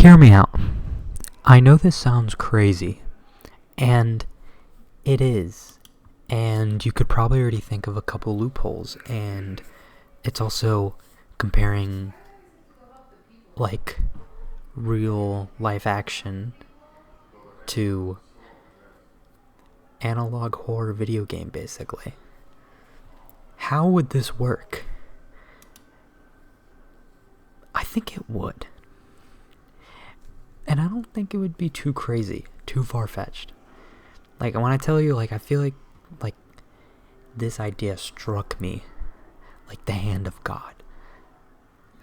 Hear me out. I know this sounds crazy, and it is. And you could probably already think of a couple loopholes, and it's also comparing, like, real life action to analog horror video game, basically. How would this work? I think it would. And I don't think it would be too crazy, too far-fetched. Like, when I tell you, like, I feel like this idea struck me like the hand of God.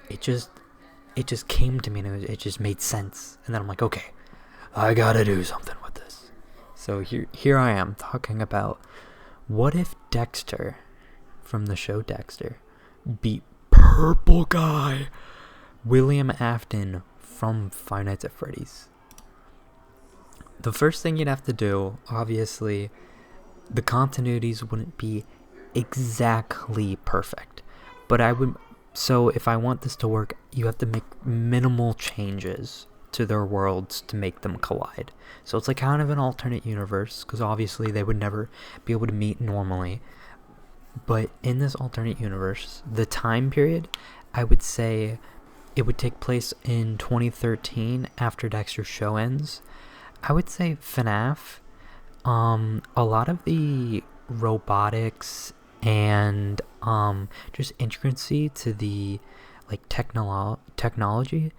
It just came to me, and it just made sense. And then I'm like, okay, I gotta do something with this. So here I am talking about, what if Dexter from the show Dexter beat Purple Guy, William Afton from Five Nights at Freddy's? The first thing you'd have to do, obviously, the continuities wouldn't be exactly perfect, but so if I want this to work, you have to make minimal changes to their worlds to make them collide. So it's like kind of an alternate universe, because obviously they would never be able to meet normally. But in this alternate universe, the time period, I would say it would take place in 2013 after Dexter's show ends. I would say FNAF. A lot of the robotics and just intricacy to the technology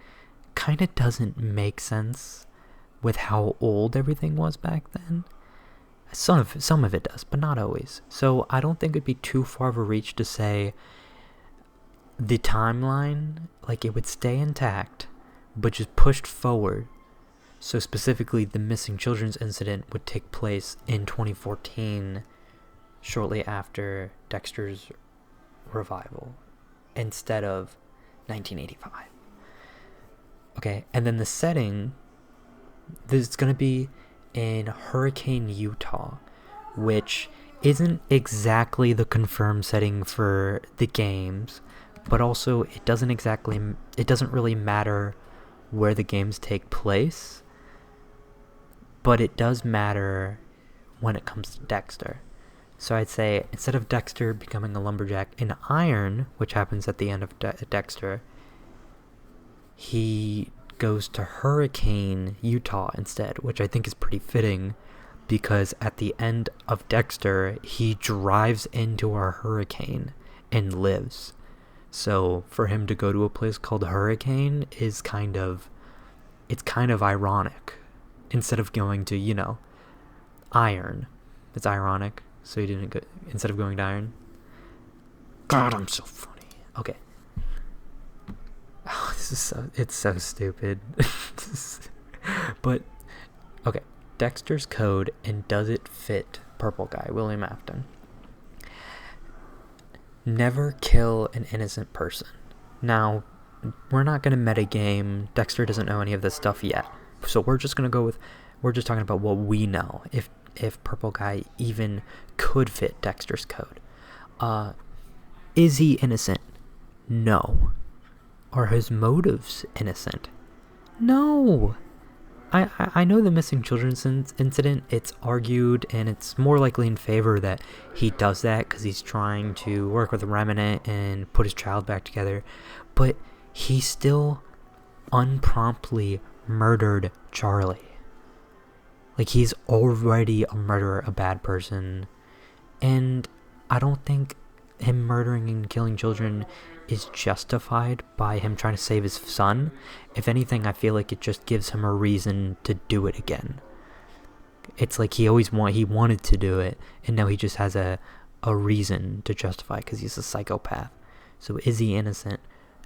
kind of doesn't make sense with how old everything was back then. Some of it does, but not always. So I don't think it'd be too far of a reach to say the timeline, like, it would stay intact, but just pushed forward. So specifically, the missing children's incident would take place in 2014, shortly after Dexter's revival, instead of 1985. Okay, and then the setting, this is going to be in Hurricane, Utah, which isn't exactly the confirmed setting for the games, but also it doesn't really matter where the games take place. But it does matter when it comes to Dexter. So I'd say, instead of Dexter becoming a lumberjack in Iron, which happens at the end of Dexter, he goes to Hurricane, Utah instead, which I think is pretty fitting, because at the end of Dexter, he drives into a hurricane and lives. So for him to go to a place called Hurricane is kind of ironic. Instead of going to, Iron. It's ironic. So he didn't go, instead of going to Iron. God, I'm so funny. Okay. Oh, it's so stupid. But, okay. Dexter's code, and does it fit Purple Guy, William Afton? Never kill an innocent person. Now, we're not going to metagame. Dexter doesn't know any of this stuff yet. So we're just talking about what we know, if Purple Guy even could fit Dexter's code. Is he innocent? No. Are his motives innocent? No. I know the missing children's incident, it's argued, and it's more likely in favor that he does that because he's trying to work with a remnant and put his child back together. But he still unpromptly murdered Charlie. Like, he's already a murderer, a bad person. And I don't think him murdering and killing children is justified by him trying to save his son. If anything, I feel like it just gives him a reason to do it again. It's like he wanted to do it, and now he just has a reason to justify, because he's a psychopath. So is he innocent?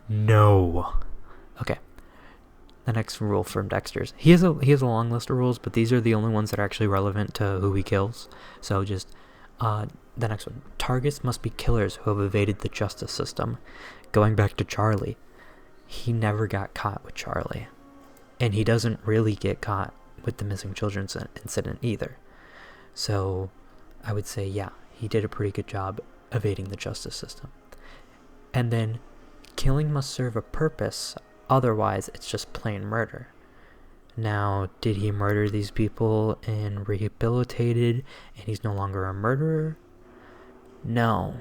No. Okay. The next rule from Dexter's. He has a long list of rules, but these are the only ones that are actually relevant to who he kills. So just the next one. Targets must be killers who have evaded the justice system. Going back to Charlie, he never got caught with Charlie, and he doesn't really get caught with the missing children's incident either. So I would say, yeah, he did a pretty good job evading the justice system. And then, killing must serve a purpose, otherwise it's just plain murder. Now, did he murder these people and rehabilitated and he's no longer a murderer? No.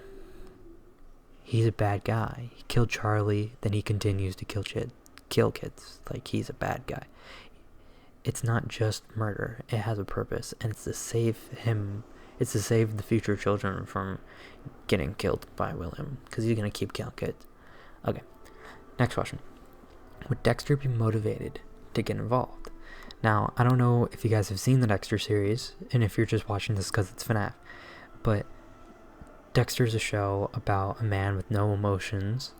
He's a bad guy. He killed Charlie, then he continues to kill kids. Like, he's a bad guy. It's not just murder. It has a purpose, and it's to save him. It's to save the future children from getting killed by William, because he's going to keep killing kids. Okay, next question. Would Dexter be motivated to get involved? Now, I don't know if you guys have seen the Dexter series, and if you're just watching this because it's FNAF, but Dexter's a show about a man with no emotions,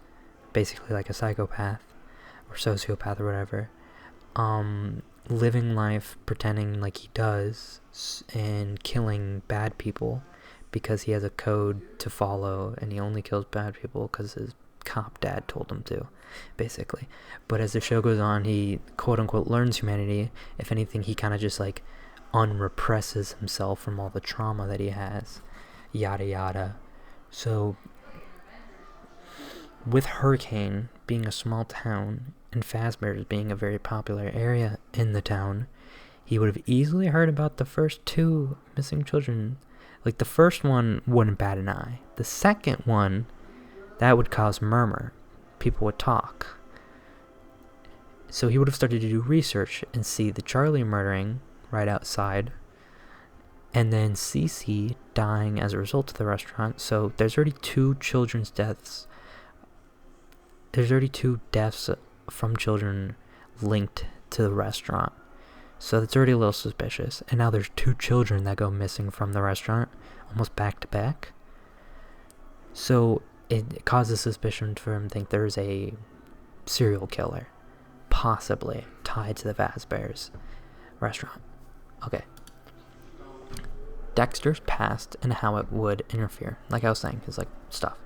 basically like a psychopath, or sociopath or whatever, living life pretending like he does, and killing bad people because he has a code to follow, and he only kills bad people because his cop dad told him to, basically. But as the show goes on, he quote-unquote learns humanity. If anything, he kind of just like unrepresses himself from all the trauma that he has, yada yada. So with Hurricane being a small town and Fazbear's being a very popular area in the town, he would have easily heard about the first 2 missing children. Like, the first one wouldn't bat an eye. The second one, that would cause murmur. People would talk. So he would have started to do research and see the Charlie murdering right outside, and then Cece dying as a result of the restaurant. So there's already 2 children's deaths. There's already 2 deaths from children linked to the restaurant. So that's already a little suspicious. And now there's 2 children that go missing from the restaurant, almost back to back. So it causes suspicion for him to think there's a serial killer, possibly tied to the Fazbear's restaurant. Okay. Dexter's past and how it would interfere. Like I was saying, is like stuff.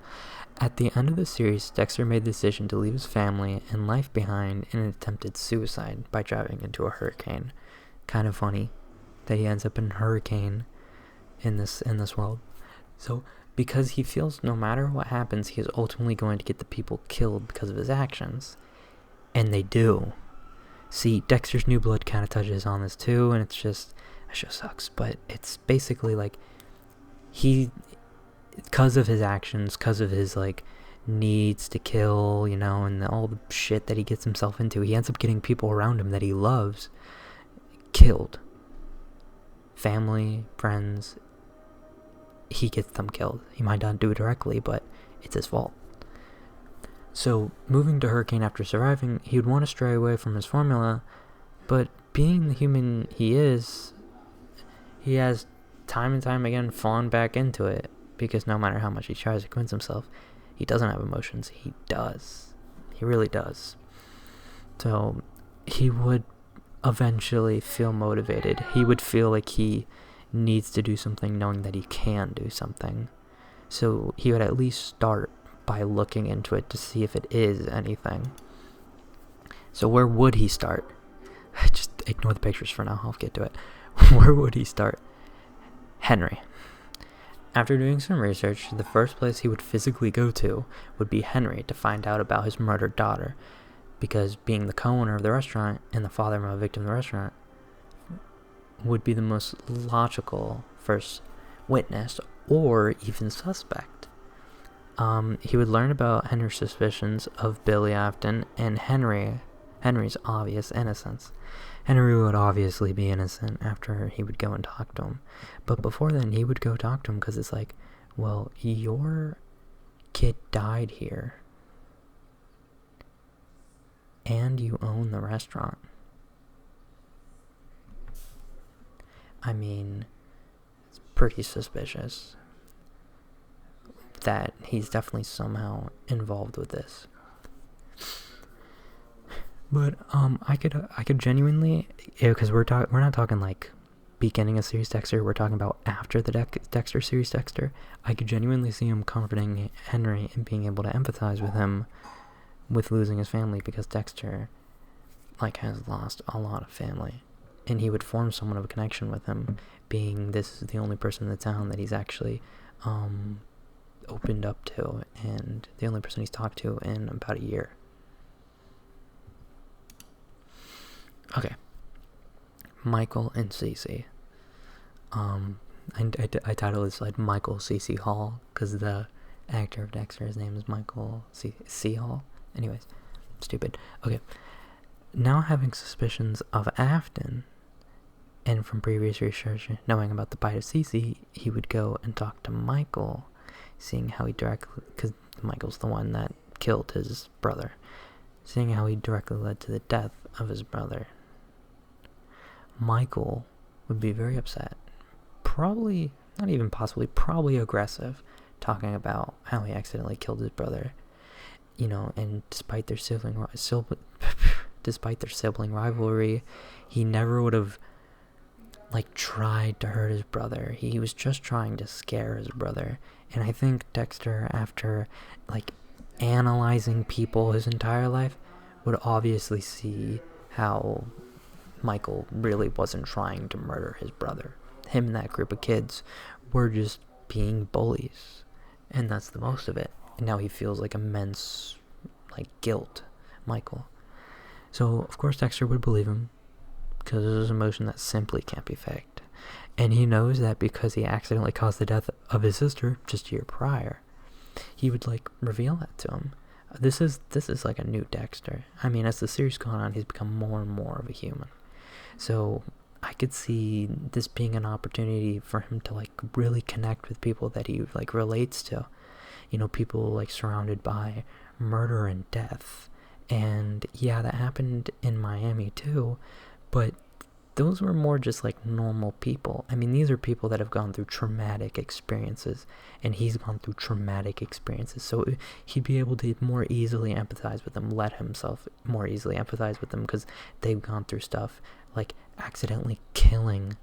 At the end of the series, Dexter made the decision to leave his family and life behind in an attempted suicide by driving into a hurricane. Kind of funny that he ends up in a hurricane in this world. So, because he feels no matter what happens, he is ultimately going to get the people killed because of his actions. And they do. See, Dexter's New Blood kind of touches on this too, and it's just, that show sucks, but it's basically like, because of his actions, because of his, like, needs to kill, you know, and all the shit that he gets himself into, he ends up getting people around him that he loves killed. Family, friends, he gets them killed. He might not do it directly, but it's his fault. So, moving to Hurricane after surviving, he would want to stray away from his formula, but being the human he is, he has time and time again fallen back into it, because no matter how much he tries to convince himself, he doesn't have emotions. He does. He really does. So, he would eventually feel motivated. He would feel like he needs to do something knowing that he can do something. So, he would at least start by looking into it to see if it is anything. So where would he start? Just ignore the pictures for now, I'll get to it. Where would he start? Henry. After doing some research, the first place he would physically go to would be Henry to find out about his murdered daughter, because being the co-owner of the restaurant and the father of a victim of the restaurant would be the most logical first witness or even suspect. He would learn about Henry's suspicions of Billy Afton and Henry's obvious innocence. Henry would obviously be innocent after he would go and talk to him. But before then, he would go talk to him because it's like, well, your kid died here. And you own the restaurant. I mean, it's pretty suspicious that he's definitely somehow involved with this. But I could genuinely, because we're not talking like beginning of series Dexter, we're talking about after the Dexter series Dexter. I could genuinely see him comforting Henry and being able to empathize with him with losing his family, because Dexter like has lost a lot of family, and he would form somewhat of a connection with him, being this is the only person in the town that he's actually opened up to, and the only person he's talked to in about a year. Okay, Michael and Cece. I titled this like Michael C.C. Hall because the actor of Dexter, his name is Michael C. Hall. Anyways, stupid. Okay, now having suspicions of Afton, and from previous research, knowing about the bite of Cece, he would go and talk to Michael, seeing how he directly, because Michael's the one that killed his brother, seeing how he directly led to the death of his brother. Michael would be very upset, probably, not even possibly, probably aggressive, talking about how he accidentally killed his brother, and despite their sibling rivalry, he never would have tried to hurt his brother. He was just trying to scare his brother. And I think Dexter, after analyzing people his entire life, would obviously see how Michael really wasn't trying to murder his brother. Him and that group of kids were just being bullies, and that's the most of it. And now he feels immense guilt, Michael. So of course Dexter would believe him, because there's an emotion that simply can't be faked. And he knows that because he accidentally caused the death of his sister just a year prior, he would reveal that to him. This is a new Dexter. I mean, as the series gone on, he's become more and more of a human. So I could see this being an opportunity for him to really connect with people that he relates to. People surrounded by murder and death. And yeah, that happened in Miami too, but those were more just normal people. I mean, these are people that have gone through traumatic experiences, and he's gone through traumatic experiences, so he'd be able to more easily empathize with them, let himself more easily empathize with them, because they've gone through stuff accidentally killing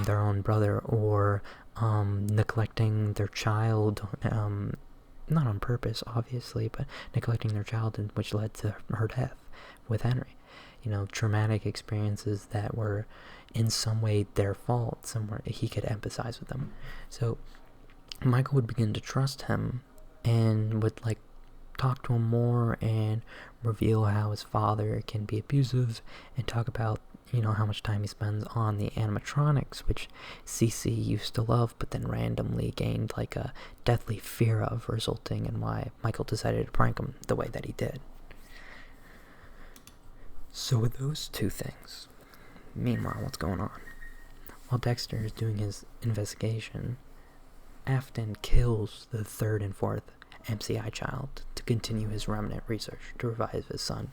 their own brother, or neglecting their child, not on purpose obviously, but neglecting their child, which led to her death with Henry. Traumatic experiences that were in some way their fault, somewhere he could empathize with them. So Michael would begin to trust him, and would talk to him more, and reveal how his father can be abusive, and talk about how much time he spends on the animatronics, which Cece used to love, but then randomly gained a deathly fear of, resulting in why Michael decided to prank him the way that he did. So with those two things, meanwhile, what's going on? While Dexter is doing his investigation, Afton kills the third and fourth MCI child to continue his remnant research to revive his son.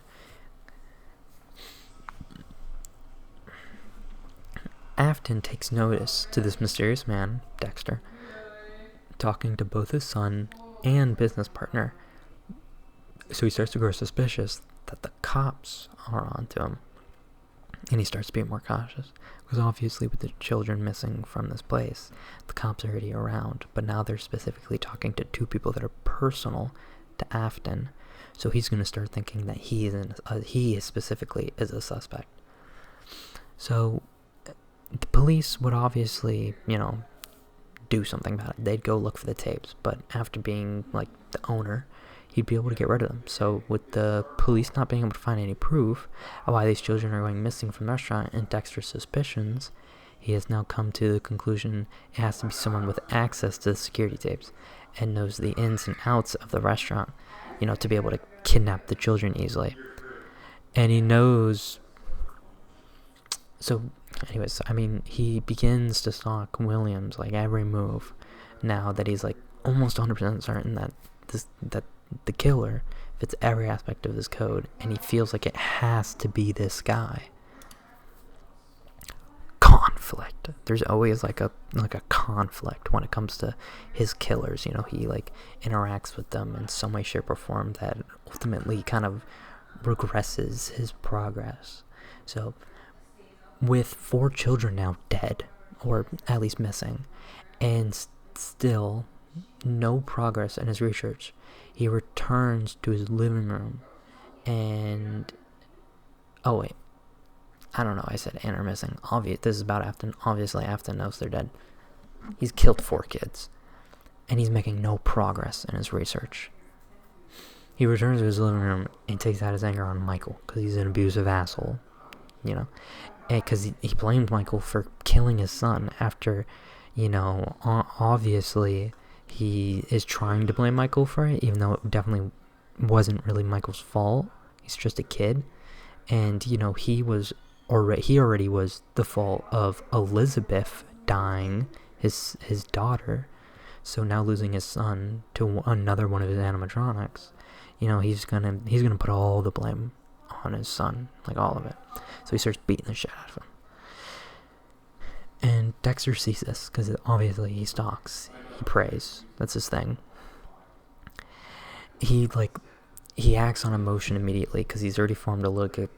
Afton takes notice to this mysterious man, Dexter, talking to both his son and business partner. So he starts to grow suspicious that the cops are onto him, and he starts to be more cautious, because obviously with the children missing from this place, the cops are already around, but now they're specifically talking to two people that are personal to Afton, so he's going to start thinking that he specifically is a suspect. So the police would obviously, do something about it. They'd go look for the tapes, but after being the owner, he'd be able to get rid of them. So with the police not being able to find any proof of why these children are going missing from the restaurant, and Dexter's suspicions, he has now come to the conclusion it has to be someone with access to the security tapes and knows the ins and outs of the restaurant, to be able to kidnap the children easily. And he knows. So anyways, he begins to stalk Williams every move, now that he's almost 100% certain that the killer fits every aspect of this code, and he feels it has to be this guy. Conflict. There's always a conflict when it comes to his killers. He interacts with them in some way, shape, or form that ultimately kind of regresses his progress. So with 4 children now dead, or at least missing, and still no progress in his research, he returns to his living room, and I don't know, I said and are missing. This is about Afton. Obviously Afton knows they're dead. He's killed 4 kids, and he's making no progress in his research. He returns to his living room and takes out his anger on Michael, because he's an abusive asshole, because he blamed Michael for killing his son after, obviously he is trying to blame Michael for it, even though it definitely wasn't really Michael's fault. He's just a kid. And, he already was the fault of Elizabeth dying, his daughter. So now losing his son to another one of his animatronics, he's gonna put all the blame on his son, like all of it. So he starts beating the shit out of him. And Dexter sees this, because obviously he stalks, he prays, that's his thing. He acts on emotion immediately, because he's already formed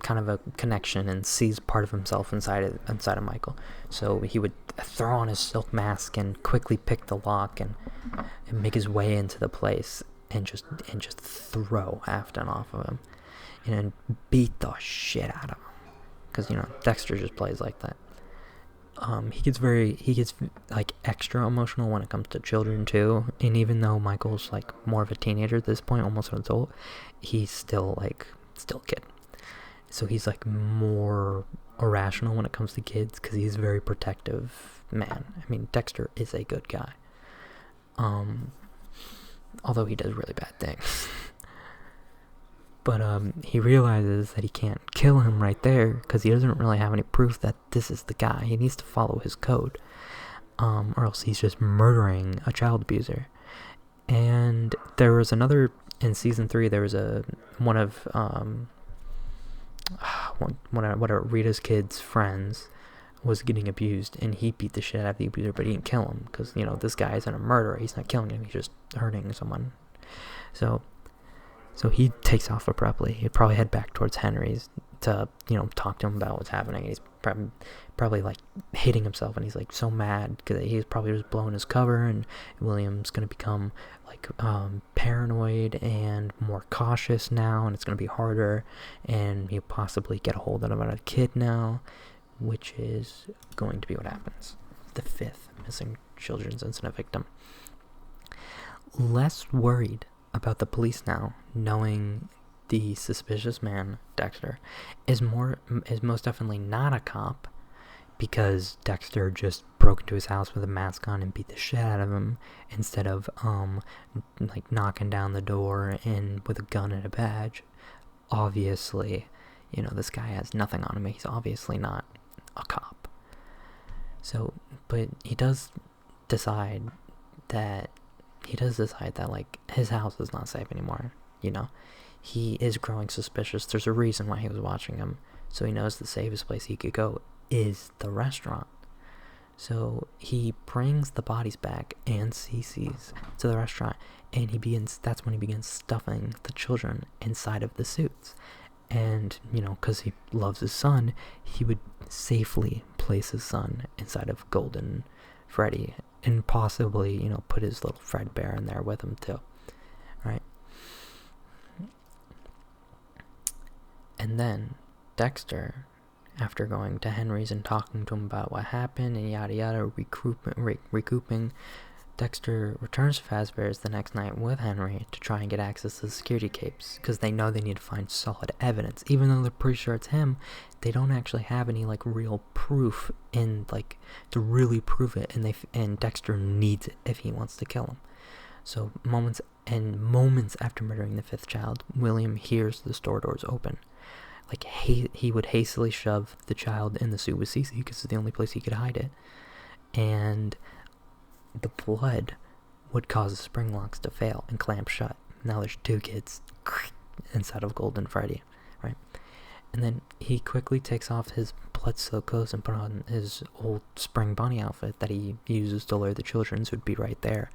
kind of a connection and sees part of himself inside of Michael. So he would throw on his silk mask and quickly pick the lock and make his way into the place and just throw Afton off of him and beat the shit out of him, because Dexter just plays like that. He gets like extra emotional when it comes to children too, and even though Michael's like more of a teenager at this point, almost an adult, he's still a kid. So he's like more irrational when it comes to kids, because he's a very protective man. I mean, Dexter is a good guy, although he does really bad things. But he realizes that he can't kill him right there, because he doesn't really have any proof that this is the guy. He needs to follow his code, or else he's just murdering a child abuser. And there was another, in season 3, there was one of Rita's kids' friends was getting abused, and he beat the shit out of the abuser, but he didn't kill him, because this guy isn't a murderer. He's not killing him, he's just hurting someone. So he takes off abruptly. He'd probably head back towards Henry's to, talk to him about what's happening. He's probably like hating himself, and he's like so mad because he's probably just blowing his cover, and William's going to become like paranoid and more cautious now, and it's going to be harder, and he'll possibly get a hold of another kid now, which is going to be what happens. The 5th missing children's incident victim. Less worried about the police now, knowing the suspicious man, Dexter, is most definitely not a cop, because Dexter just broke into his house with a mask on and beat the shit out of him, instead of like knocking down the door and with a gun and a badge. Obviously, this guy has nothing on him. He's obviously not a cop. So, but he does decide that like his house is not safe anymore. He is growing suspicious. There's a reason why he was watching him. So he knows the safest place he could go is the restaurant. So he brings the bodies back and Cece's to the restaurant, and that's when he begins stuffing the children inside of the suits. And, because he loves his son, he would safely place his son inside of Golden Freddy, and possibly, put his little Fredbear in there with him too, right? And then Dexter, after going to Henry's and talking to him about what happened and yada yada, recouping, Dexter returns to Fazbear's the next night with Henry to try and get access to the security capes, because they know they need to find solid evidence. Even though they're pretty sure it's him, they don't actually have any like real proof to really prove it, and Dexter needs it if he wants to kill him. So moments after murdering the 5th child, William hears the store doors open. Like he would hastily shove the child in the suit with Cece, because it's the only place he could hide it, and the blood would cause the spring locks to fail and clamp shut. Now there's 2 kids inside of Golden Freddy, right? And then he quickly takes off his blood-soaked clothes and put on his old spring bunny outfit that he uses to lure the children, so it'd be right there,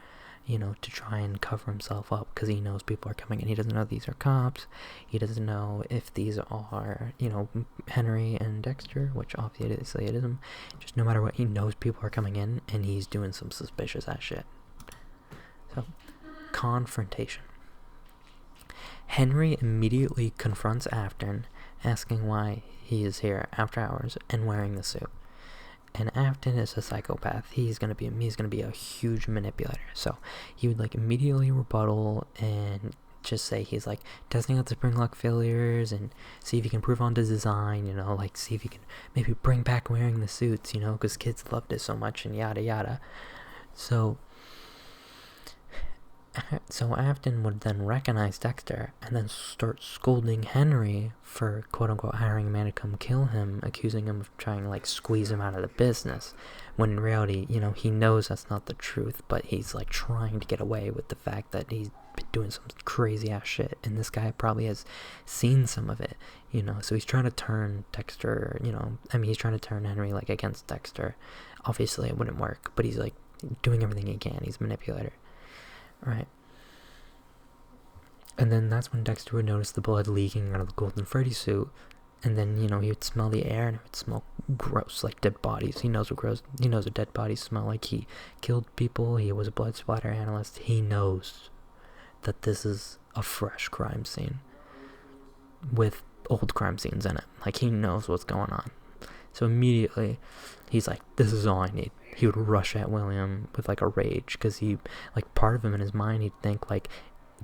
to try and cover himself up, because he knows people are coming in. He doesn't know these are cops. He doesn't know if these are, Henry and Dexter, which obviously it isn't. Just no matter what, he knows people are coming in, and he's doing some suspicious ass shit. So, confrontation. Henry immediately confronts Afton, asking why he is here after hours and wearing the suit. And Afton is a psychopath. He's gonna be a huge manipulator. So he would immediately rebuttal and just say he's like testing out the spring lock failures and see if he can improve on the design, like see if he can maybe bring back wearing the suits, because kids loved it so much and yada yada. So Afton would then recognize Dexter and then start scolding Henry for quote-unquote hiring a man to come kill him, accusing him of trying to like squeeze him out of the business, when in reality, he knows that's not the truth, but he's like trying to get away with the fact that he's been doing some crazy ass shit, and this guy probably has seen some of it, so he's trying to turn Dexter, he's trying to turn Henry like against Dexter. Obviously it wouldn't work, but he's like doing everything he can. He's a manipulator. Right. And then that's when Dexter would notice the blood leaking out of the Golden Freddy suit. And then, he would smell the air and it would smell gross, like dead bodies. He knows what dead bodies smell like. He killed people. He was a blood splatter analyst. He knows that this is a fresh crime scene with old crime scenes in it. Like, he knows what's going on. So immediately, he's like, this is all I need. He would rush at William with like a rage, because part of him in his mind, he'd think like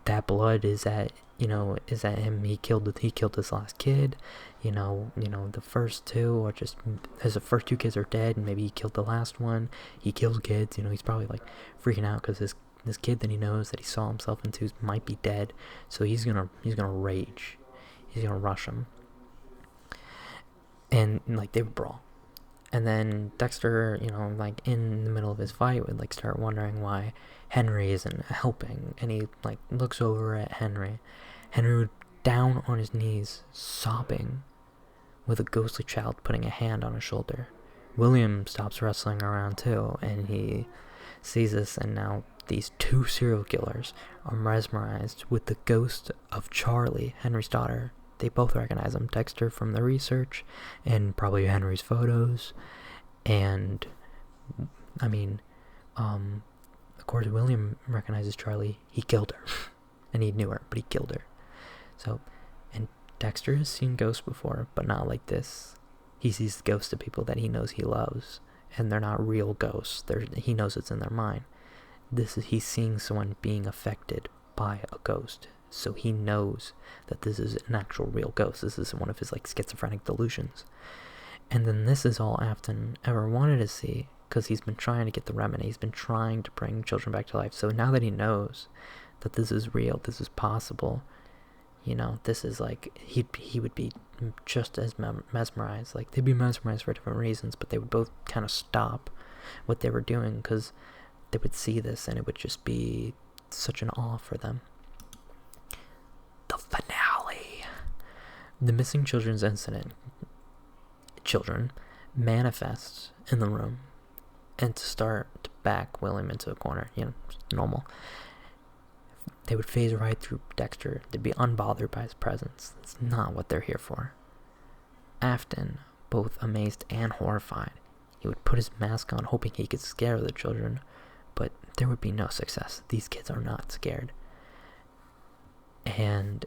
that blood is at him. He killed this last kid, the first two, or just as the first two kids are dead, and maybe he killed the last one. He kills kids, he's probably like freaking out because this kid that he knows that he saw himself into might be dead. So he's gonna rage. He's gonna rush him, and like they would brawl. And then Dexter, like in the middle of his fight would like start wondering why Henry isn't helping. And he like looks over at Henry. Henry would down on his knees, sobbing, with a ghostly child putting a hand on his shoulder. William stops wrestling around too, and he sees this, and now these two serial killers are mesmerized with the ghost of Charlie, Henry's daughter. They both recognize him, Dexter from the research, and probably Henry's photos. And, of course, William recognizes Charlie. He killed her. And he knew her, but he killed her. So, and Dexter has seen ghosts before, but not like this. He sees the ghosts of people that he knows he loves, and they're not real ghosts. He knows it's in their mind. He's seeing someone being affected by a ghost. So he knows that this is an actual real ghost. This is one of his like schizophrenic delusions. And then this is all Afton ever wanted to see, because he's been trying to get the remedy. He's been trying to bring children back to life. So now that he knows that this is real, this is possible, this is like, he would be just as mesmerized. Like, they'd be mesmerized for different reasons, but they would both kind of stop what they were doing, because they would see this and it would just be such an awe for them. The finale. The missing children's incident. Children manifests in the room, and to start to back William into a corner, normal. They would phase right through Dexter. They'd be unbothered by his presence. That's not what they're here for. Afton, both amazed and horrified, he would put his mask on, hoping he could scare the children, but there would be no success. These kids are not scared. And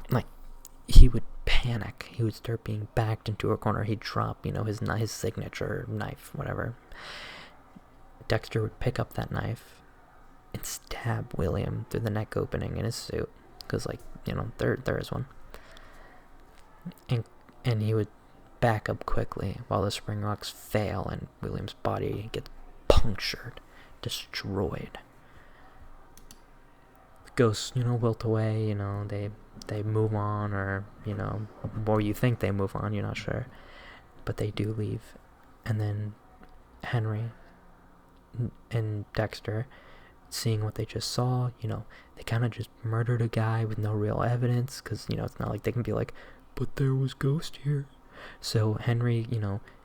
like, he would panic. He would start being backed into a corner. He'd drop, his signature knife, whatever. Dexter would pick up that knife and stab William through the neck opening in his suit, because there is one. And he would back up quickly while the spring rocks fail and William's body gets punctured, destroyed. Ghosts, wilt away, they move on, or, or you think they move on, you're not sure, but they do leave. And then Henry and Dexter, seeing what they just saw, they kind of just murdered a guy with no real evidence, because, it's not like they can be like, but there was ghost here. So Henry,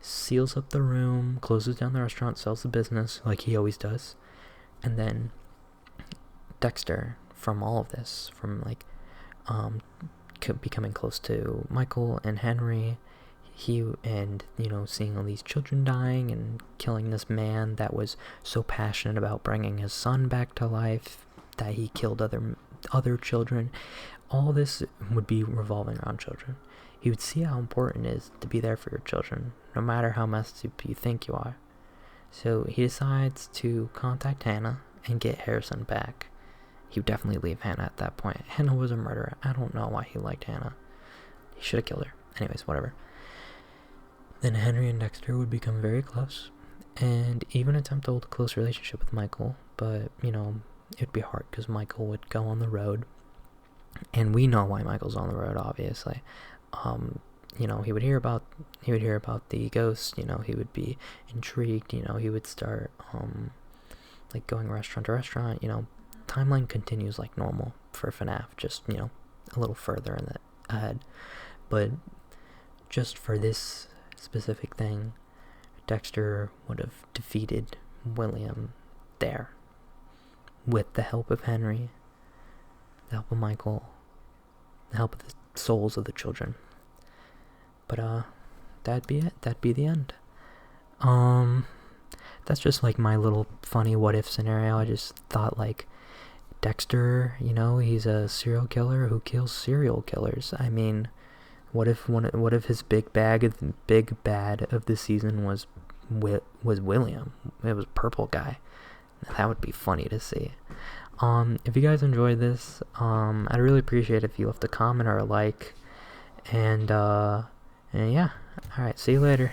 seals up the room, closes down the restaurant, sells the business, like he always does. And then Dexter, from all of this, from becoming close to Michael and Henry, seeing all these children dying and killing this man that was so passionate about bringing his son back to life that he killed other children, all this would be revolving around children. He would see how important it is to be there for your children, no matter how messed up you think you are. So he decides to contact Hannah and get Harrison back. he would definitely leave Hannah at that point. Hannah was a murderer. I don't know why he liked Hannah. He should have killed her. Anyways, whatever. Then Henry and Dexter would become very close, and even attempt to hold a close relationship with Michael, but, you know, it'd be hard because Michael would go on the road, and we know why Michael's on the road, obviously. You know, he would hear about the ghost, you know, he would be intrigued, you know, he would start, like, going restaurant to restaurant, you know, timeline continues like normal for FNAF, just, you know, a little further in the ahead. But just for this specific thing, Dexter would have defeated William there with the help of Henry, the help of Michael, the help of the souls of the children. But that'd be it. That'd be the end. That's just like my little funny what if scenario. I just thought, like, Dexter, you know, he's a serial killer who kills serial killers. I mean, what if his big bad of the season was William? It was Purple Guy. That would be funny to see. If you guys enjoyed this, I'd really appreciate it if you left a comment or a like. And yeah. Alright, see you later.